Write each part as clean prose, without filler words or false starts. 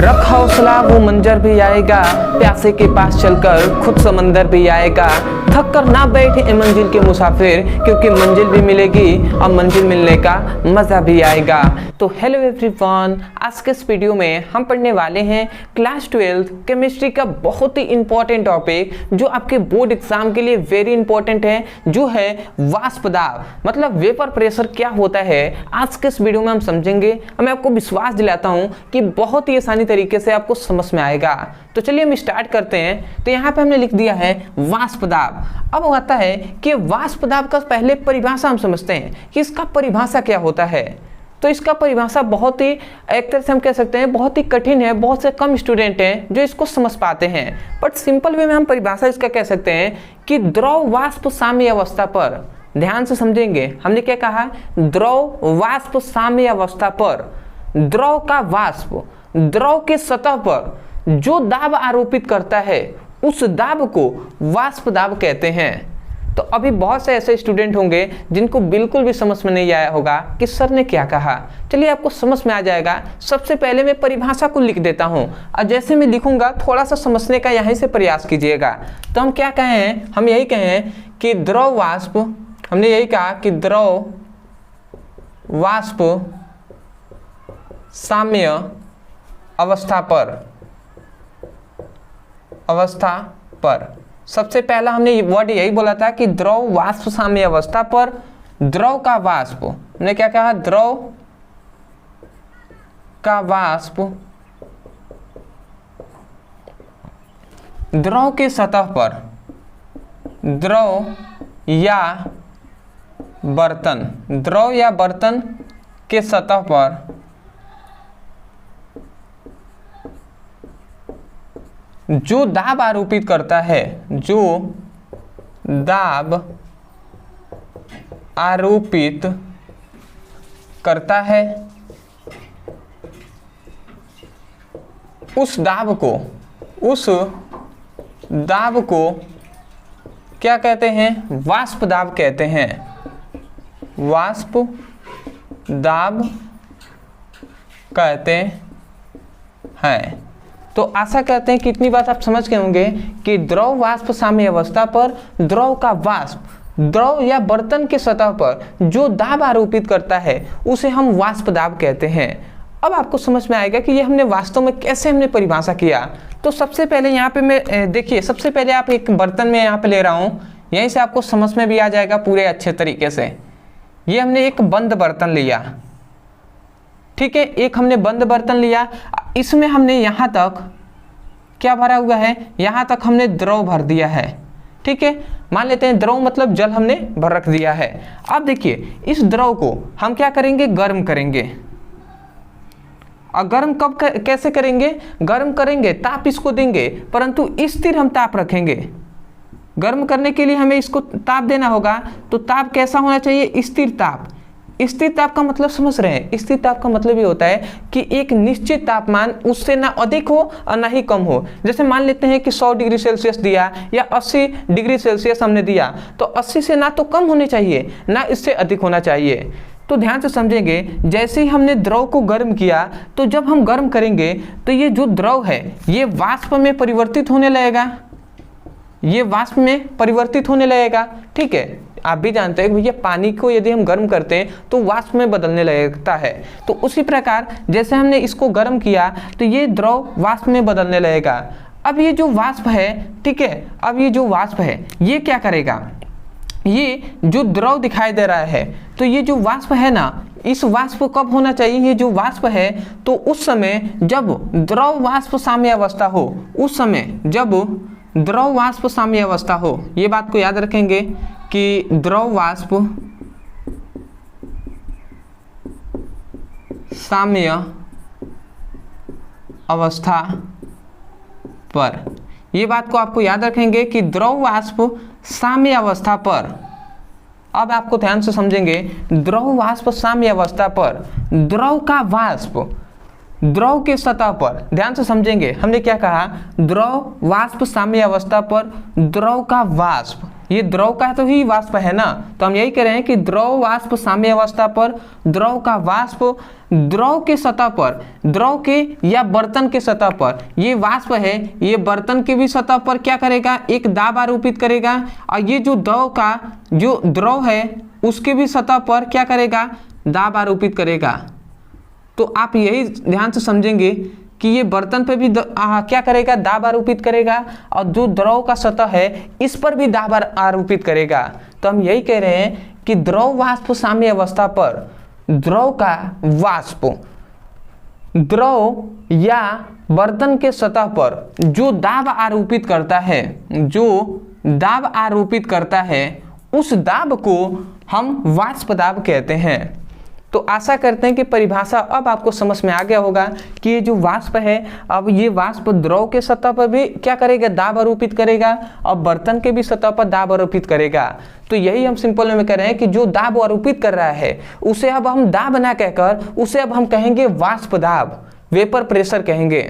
रख हौसला वो मंजर भी आएगा, प्यासे के पास चलकर खुद समंदर भी आएगा। थक कर ना बैठे ए मंजिल के मुसाफिर, क्योंकि मंजिल भी मिलेगी और मंजिल मिलने का मज़ा भी आएगा। तो हेलो एवरीवन, आज के इस वीडियो में हम पढ़ने वाले हैं क्लास 12 केमिस्ट्री का बहुत ही इंपॉर्टेंट टॉपिक जो आपके बोर्ड एग्जाम के लिए वेरी इंपॉर्टेंट है, जो है वाष्प दाब मतलब वेपर प्रेशर क्या होता है। आज के इस वीडियो में हम समझेंगे। मैं आपको विश्वास दिलाता हूं कि बहुत ही आसानी तरीके से आपको समझ में आएगा। तो चलिए हम स्टार्ट करते हैं। तो यहाँ पे हमने लिख दिया है वाष्प दाब। अब आता है कि वाष्प दाब का पहले परिभाषा हम समझते हैं कि इसका परिभाषा क्या होता है। तो इसका परिभाषा बहुत ही एक तरह से हम कह सकते हैं बहुत ही कठिन है, बहुत से कम स्टूडेंट हैं जो इसको समझ पाते हैं। बट सिंपल वे में हम परिभाषा इसका कह सकते हैं कि द्रव वाष्प साम्य अवस्था पर, ध्यान से समझेंगे, हमने क्या कहा, द्रव वाष्प साम्य अवस्था पर द्रव का वाष्प द्रव के सतह पर जो दाब आरोपित करता है उस दाब को वाष्प दाब कहते हैं। तो अभी बहुत से ऐसे स्टूडेंट होंगे जिनको बिल्कुल भी समझ में नहीं आया होगा कि सर ने क्या कहा। चलिए आपको समझ में आ जाएगा। सबसे पहले मैं परिभाषा को लिख देता हूं और जैसे मैं लिखूंगा थोड़ा सा समझने का यहीं से प्रयास कीजिएगा। तो हम क्या कहें, हम यही कहें कि द्रव वाष्प, हमने यही कहा कि द्रव वाष्प साम्य अवस्था पर सबसे पहला हमने वर्ड यही बोला था कि द्रव वाष्प साम्य अवस्था पर द्रव का वाष्प, हमने क्या कहा, द्रव का वाष्प द्रव के सतह पर, द्रव या बर्तन के सतह पर जो दाब आरोपित करता है, जो दाब आरोपित करता है, उस दाब को क्या कहते हैं, वाष्प दाब कहते हैं। वाष्प दाब कहते हैं। तो आशा करते हैं कि इतनी बात आप समझ गए होंगे कि द्रव वाष्प साम्य अवस्था पर द्रव का वाष्प द्रव या बर्तन के सतह पर जो दाब आरोपित करता है उसे हम वाष्प दाब कहते हैं। अब आपको समझ में आएगा कि ये हमने वास्तव में कैसे हमने परिभाषा किया। तो सबसे पहले यहाँ पे मैं देखिए, सबसे पहले आप एक बर्तन में यहाँ पे ले रहा हूँ, यहीं से आपको समझ में भी आ जाएगा पूरे अच्छे तरीके से। ये हमने एक बंद बर्तन लिया, ठीक है, एक हमने बंद बर्तन लिया, इसमें हमने यहाँ तक क्या भरा हुआ है, यहाँ तक हमने द्रव भर दिया है, ठीक है। मान लेते हैं द्रव मतलब जल हमने भर रख दिया है। अब देखिए इस द्रव को हम क्या करेंगे, गर्म करेंगे। और गर्म कब कैसे करेंगे, गर्म करेंगे ताप इसको देंगे, परंतु स्थिर हम ताप रखेंगे। गर्म करने के लिए हमें इसको ताप देना होगा, तो ताप कैसा होना चाहिए, स्थिर ताप। स्थिर ताप का मतलब समझ रहे हैं, स्थिर ताप का मतलब ये होता है कि एक निश्चित तापमान उससे ना अधिक हो और ना ही कम हो। जैसे मान लेते हैं कि 100 डिग्री सेल्सियस दिया या 80 डिग्री सेल्सियस हमने दिया, तो 80 से ना तो कम होने चाहिए ना इससे अधिक होना चाहिए। तो ध्यान से समझेंगे, जैसे ही हमने द्रव को गर्म किया, तो जब हम गर्म करेंगे तो ये जो द्रव है ये वाष्प में परिवर्तित होने लगेगा, ये वाष्प में परिवर्तित होने लगेगा, ठीक है। आप भी जानते हैं भैया पानी को यदि हम गर्म करते हैं तो वाष्प में बदलने लगता है। तो उसी प्रकार जैसे हमने इसको गर्म किया तो ये द्रव वाष्प में बदलने लगेगा। अब ये जो वाष्प है, ठीक है, अब ये जो वाष्प है ये क्या करेगा, ये जो द्रव दिखाई दे रहा है, तो ये जो वाष्प है ना, इस वाष्प कब होना चाहिए, ये जो वाष्प है तो उस समय जब द्रव वाष्प साम्य अवस्था हो, उस समय जब द्रव वाष्प साम्य अवस्था हो, ये बात को याद रखेंगे कि द्रव वाष्प साम्य अवस्था पर, ये बात को आपको याद रखेंगे कि द्रव वाष्प साम्य अवस्था पर। अब आपको ध्यान से समझेंगे, द्रव वाष्प साम्य अवस्था पर द्रव का वाष्प द्रव के सतह पर, ध्यान से समझेंगे, हमने क्या कहा, द्रव वाष्प साम्य अवस्था पर द्रव का वाष्प ये द्रव का तो ही वाष्प है ना, तो हम यही कह रहे हैं कि द्रव वाष्प साम्य अवस्था पर द्रव का वाष्प द्रव के सतह पर, द्रव के या बर्तन के सतह पर, ये वाष्प है, ये बर्तन के भी सतह पर क्या करेगा, एक दाब आरोपित करेगा, और ये जो द्रव का जो द्रव है उसके भी सतह पर क्या करेगा, दाब आरोपित करेगा। तो आप यही ध्यान से समझेंगे कि ये बर्तन पे भी क्या करेगा, दाब आरोपित करेगा, और जो द्रव का सतह है इस पर भी दाब आरोपित करेगा। तो हम यही कह रहे हैं कि द्रव वाष्प साम्य अवस्था पर द्रव का वाष्प द्रव या बर्तन के सतह पर जो दाब आरोपित करता है, जो दाब आरोपित करता है, उस दाब को हम वाष्प दाब कहते हैं। तो आशा करते हैं कि परिभाषा अब आपको समझ में आ गया होगा कि ये जो वाष्प है, अब ये वाष्प द्रव के सतह पर भी क्या करेगा, दाब आरोपित करेगा, और बर्तन के भी सतह पर दाब आरोपित करेगा। तो यही हम सिंपल में कह रहे हैं कि जो दाब आरोपित कर रहा है उसे अब हम दाब ना कहकर उसे अब हम कहेंगे वाष्प दाब, वेपर प्रेशर कहेंगे।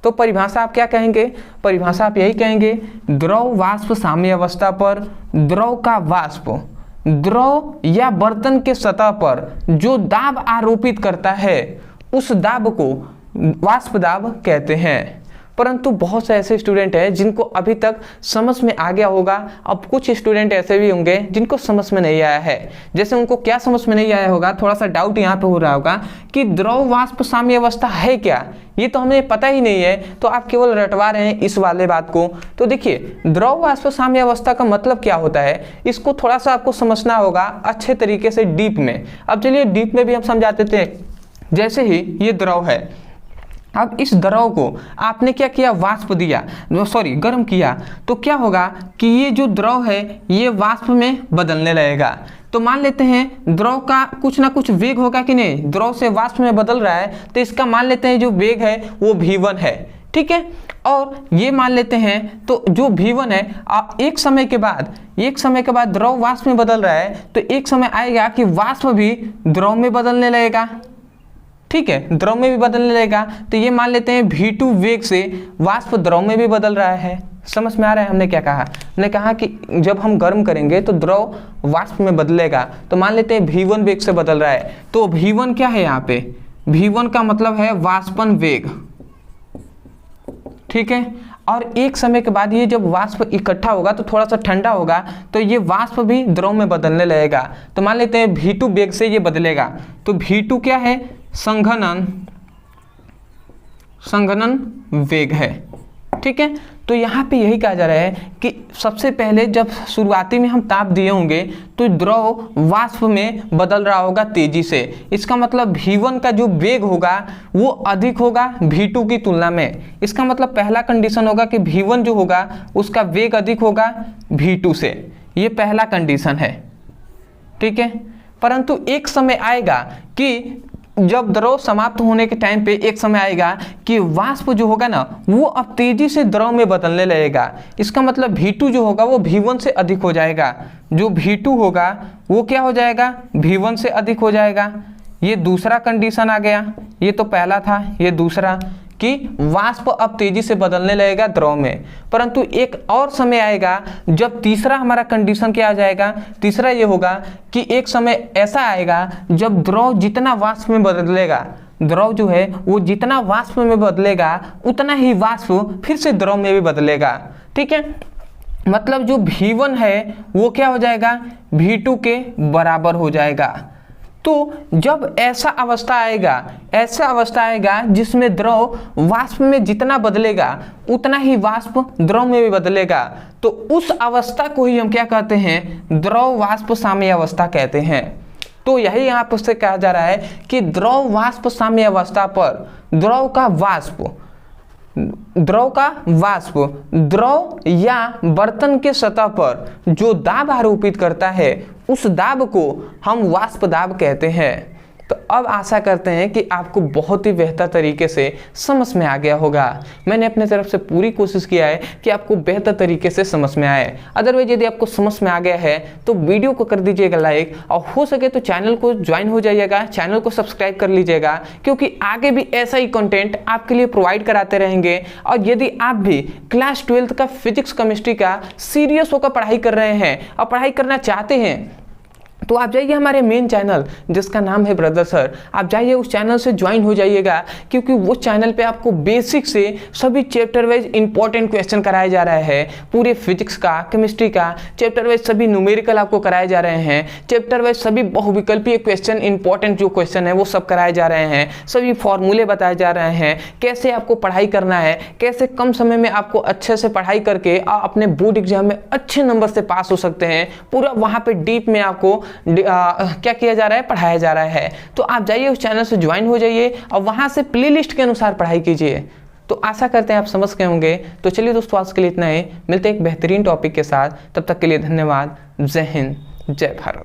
तो परिभाषा आप क्या कहेंगे, परिभाषा आप यही कहेंगे, द्रव वाष्प साम्य अवस्था पर द्रव का वाष्प द्रव या बर्तन के सतह पर जो दाब आरोपित करता है उस दाब को वाष्प दाब कहते हैं। परंतु बहुत से ऐसे स्टूडेंट हैं जिनको अभी तक समझ में आ गया होगा, अब कुछ स्टूडेंट ऐसे भी होंगे जिनको समझ में नहीं आया है। जैसे उनको क्या समझ में नहीं आया होगा, थोड़ा सा डाउट यहाँ पे हो रहा होगा कि द्रव वाष्प साम्य अवस्था है क्या, ये तो हमें पता ही नहीं है, तो आप केवल रटवा रहे हैं इस वाले बात को। तो देखिए, द्रव वाष्प साम्य अवस्था का मतलब क्या होता है, इसको थोड़ा सा आपको समझना होगा अच्छे तरीके से डीप में। अब चलिए डीप में भी हम समझा देते हैं। जैसे ही ये द्रव है, अब इस द्रव को आपने क्या किया, वाष्प दिया, सॉरी गर्म किया, तो क्या होगा कि ये जो द्रव है ये वाष्प में बदलने लगेगा। तो मान लेते हैं द्रव का कुछ ना कुछ वेग होगा कि नहीं, द्रव से वाष्प में बदल रहा है, तो इसका मान लेते हैं जो वेग है वो v1 है, ठीक है। और ये मान लेते हैं तो जो v1 है, एक समय के बाद द्रव वाष्प में बदल रहा है, तो एक समय आएगा कि वाष्प भी द्रव में बदलने लगेगा, ठीक है, द्रव में भी बदलने लगेगा। तो ये मान लेते हैं v2 वेग से वाष्प द्रव में भी बदल रहा है। समझ में आ रहा है हमने क्या कहा, हमने कहा कि जब हम गर्म करेंगे तो द्रव वाष्प में बदलेगा, तो मान लेते हैं v1 वेग से बदल रहा है, तो v1 क्या है यहाँ पे, v1 का मतलब है वाष्पन वेग, ठीक है। और एक समय के बाद ये जब वाष्प इकट्ठा होगा तो थोड़ा सा ठंडा होगा, तो ये वाष्प भी द्रव में बदलने लगेगा। तो मान लेते हैं v2 वेग से ये बदलेगा, तो v2 क्या है, संघनन वेग है, ठीक है। तो यहाँ पे यही कहा जा रहा है कि सबसे पहले जब शुरुआती में हम ताप दिए होंगे तो द्रव वाष्प में बदल रहा होगा तेजी से। इसका मतलब v1 का जो वेग होगा वो अधिक होगा v2 की तुलना में। इसका मतलब पहला कंडीशन होगा कि v1 जो होगा उसका वेग अधिक होगा v2 से, ये पहला कंडीशन है, ठीक है। परंतु एक समय आएगा कि जब द्रव समाप्त होने के टाइम पे एक समय आएगा कि वाष्प जो होगा ना वो अब तेजी से द्रव में बदलने लगेगा। इसका मतलब v2 जो होगा वो v1 से अधिक हो जाएगा, जो v2 होगा वो क्या हो जाएगा, v1 से अधिक हो जाएगा। ये दूसरा कंडीशन आ गया, ये तो पहला था, ये दूसरा कि वाष्प अब तेजी से बदलने लगेगा द्रव में। परंतु एक और समय आएगा जब तीसरा हमारा कंडीशन क्या आ जाएगा, तीसरा ये होगा कि एक समय ऐसा आएगा जब द्रव जितना वाष्प में बदलेगा, द्रव जो है वो जितना वाष्प में बदलेगा उतना ही वाष्प फिर से द्रव में भी बदलेगा, ठीक है। मतलब जो v1 है वो क्या हो जाएगा, v2 के बराबर हो जाएगा। तो जब ऐसा अवस्था आएगा जिसमें द्रव वाष्प में जितना बदलेगा उतना ही वाष्प द्रव में भी बदलेगा, तो उस अवस्था को ही हम क्या कहते हैं, द्रव वाष्प साम्य अवस्था कहते हैं। तो यही यहाँ पर से कहा जा रहा है कि द्रव वाष्प साम्य अवस्था पर द्रव का वाष्प द्रव या बर्तन के सतह पर जो दाब आरोपित करता है उस दाब को हम वाष्प दाब कहते हैं। तो अब आशा करते हैं कि आपको बहुत ही बेहतर तरीके से समझ में आ गया होगा। मैंने अपने तरफ से पूरी कोशिश किया है कि आपको बेहतर तरीके से समझ में आए। अदरवाइज यदि आपको समझ में आ गया है तो वीडियो को कर दीजिएगा लाइक, और हो सके तो चैनल को ज्वाइन हो जाइएगा, चैनल को सब्सक्राइब कर लीजिएगा, क्योंकि आगे भी ऐसा ही कंटेंट आपके लिए प्रोवाइड कराते रहेंगे। और यदि आप भी क्लास 12th का फिजिक्स केमिस्ट्री का सीरियस होकर पढ़ाई कर रहे हैं और पढ़ाई करना चाहते हैं, तो आप जाइए हमारे मेन चैनल जिसका नाम है ब्रदर सर, आप जाइए उस चैनल से ज्वाइन हो जाइएगा, क्योंकि वो चैनल पे आपको बेसिक से सभी चैप्टर वाइज इंपॉर्टेंट क्वेश्चन कराया जा रहा है। पूरे फिजिक्स का, केमिस्ट्री का चैप्टर वाइज सभी न्यूमेरिकल आपको कराए जा रहे हैं, चैप्टर वाइज सभी बहुविकल्पीय क्वेश्चन, इंपॉर्टेंट जो क्वेश्चन है वो सब कराए जा रहे हैं, सभी फॉर्मूले बताए जा रहे हैं, कैसे आपको पढ़ाई करना है, कैसे कम समय में आपको अच्छे से पढ़ाई करके अपने बोर्ड एग्जाम में अच्छे नंबर से पास हो सकते हैं। पूरा वहाँ पे डीप में आपको क्या किया जा रहा है, पढ़ाया जा रहा है। तो आप जाइए उस चैनल से ज्वाइन हो जाइए और वहां से प्लेलिस्ट के अनुसार पढ़ाई कीजिए। तो आशा करते हैं आप समझ गए होंगे। तो चलिए दोस्तों, आज के लिए इतना ही, मिलते हैं एक बेहतरीन टॉपिक के साथ। तब तक के लिए धन्यवाद। जय हिंद, जय भारत।